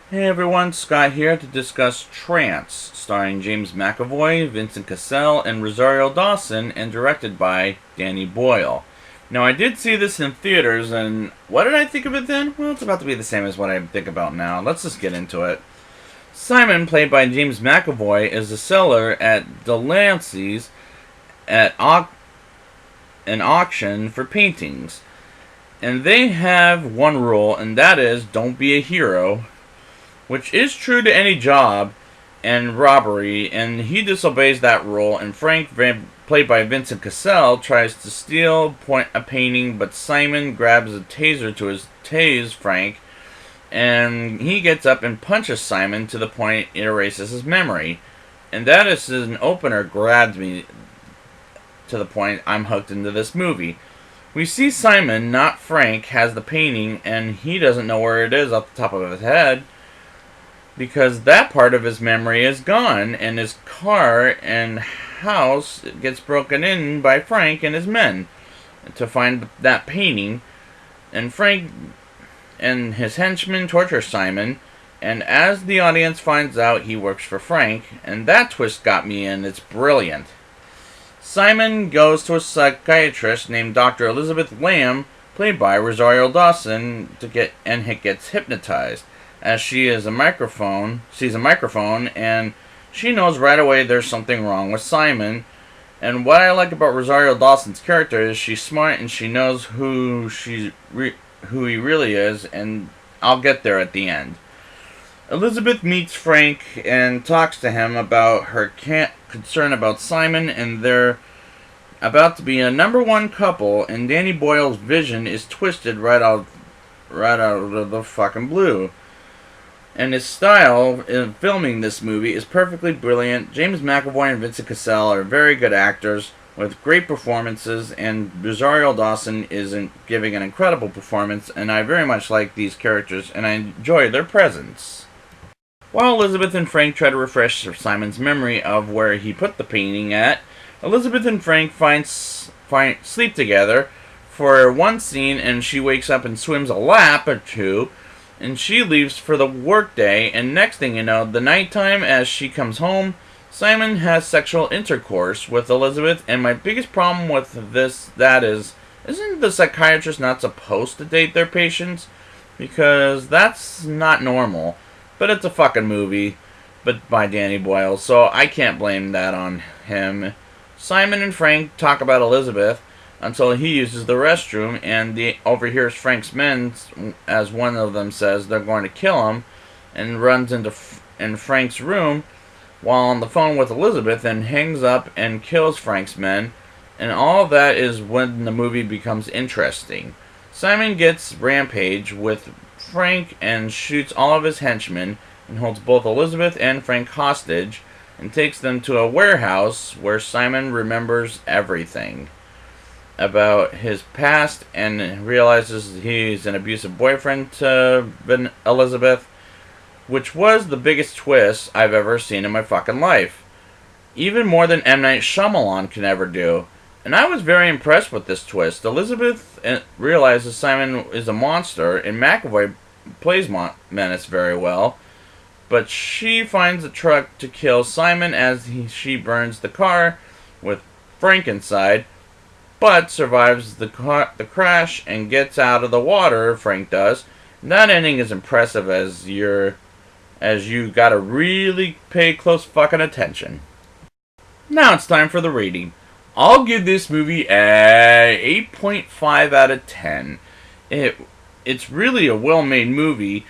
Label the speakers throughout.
Speaker 1: Hey everyone, Scott here to discuss Trance, starring James McAvoy, Vincent Cassell, and Rosario Dawson, and directed by Danny Boyle. Now, I did see this in theaters, and what did I think of it then? Well, it's about to be the same as what I think about now. Let's just get into it. Simon, played by James McAvoy, is a seller at Delancey's at an auction for paintings. And they have one rule, and that is don't be a hero, which is true to any job and robbery, and he disobeys that rule, and Frank, played by Vincent Cassell, tries to steal a painting, but Simon grabs a taser to tase Frank, and he gets up and punches Simon to the point it erases his memory. And that is an opener grabs me to the point I'm hooked into this movie. We see Simon, not Frank, has the painting, and he doesn't know where it is off the top of his head, because that part of his memory is gone, and his car and house gets broken in by Frank and his men to find that painting. And Frank and his henchmen torture Simon, and as the audience finds out, he works for Frank, and that twist got me in. It's brilliant. Simon goes to a psychiatrist named Dr. Elizabeth Lamb, played by Rosario Dawson, and gets hypnotized, as she sees a microphone, and she knows right away there's something wrong with Simon. And what I like about Rosario Dawson's character is she's smart and she knows who he really is, and I'll get there at the end. Elizabeth meets Frank and talks to him about her concern about Simon, and they're about to be a number one couple, and Danny Boyle's vision is twisted right out of the fucking blue. And his style in filming this movie is perfectly brilliant. James McAvoy and Vincent Cassell are very good actors with great performances, and Rosario Dawson is giving an incredible performance, and I very much like these characters, and I enjoy their presence. While Elizabeth and Frank try to refresh Simon's memory of where he put the painting at, Elizabeth and Frank sleep together for one scene, and she wakes up and swims a lap or two, and she leaves for the workday, and next thing you know, the nighttime as she comes home, Simon has sexual intercourse with Elizabeth. And my biggest problem with isn't the psychiatrist not supposed to date their patients? Because that's not normal. But it's a fucking movie, but by Danny Boyle, so I can't blame that on him. Simon and Frank talk about Elizabeth until he uses the restroom, and overhears Frank's men as one of them says they're going to kill him, and runs in Frank's room while on the phone with Elizabeth, and hangs up and kills Frank's men. And all that is when the movie becomes interesting. Simon gets rampage with Frank and shoots all of his henchmen, and holds both Elizabeth and Frank hostage, and takes them to a warehouse where Simon remembers everything about his past and realizes he's an abusive boyfriend to Elizabeth, which was the biggest twist I've ever seen in my fucking life. Even more than M. Night Shyamalan can ever do. And I was very impressed with this twist. Elizabeth realizes Simon is a monster, and McAvoy plays Menace very well, but she finds a truck to kill Simon as she burns the car with Frank inside, but survives the crash and gets out of the water. Frank does. And that ending is impressive as you gotta really pay close fucking attention. Now it's time for the rating. I'll give this movie a 8.5 out of 10. It's really a well-made movie,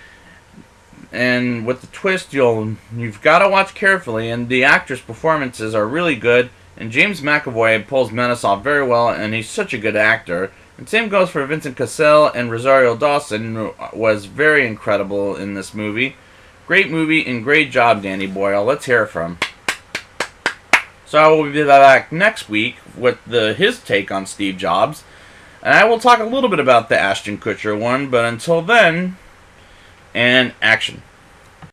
Speaker 1: and with the twist you've got to watch carefully, and the actors' performances are really good. And James McAvoy pulls Menace off very well, and he's such a good actor. And same goes for Vincent Cassell, and Rosario Dawson who was very incredible in this movie. Great movie, and great job, Danny Boyle. Let's hear it from him. So I will be back next week with his take on Steve Jobs, and I will talk a little bit about the Ashton Kutcher one, but until then, and action.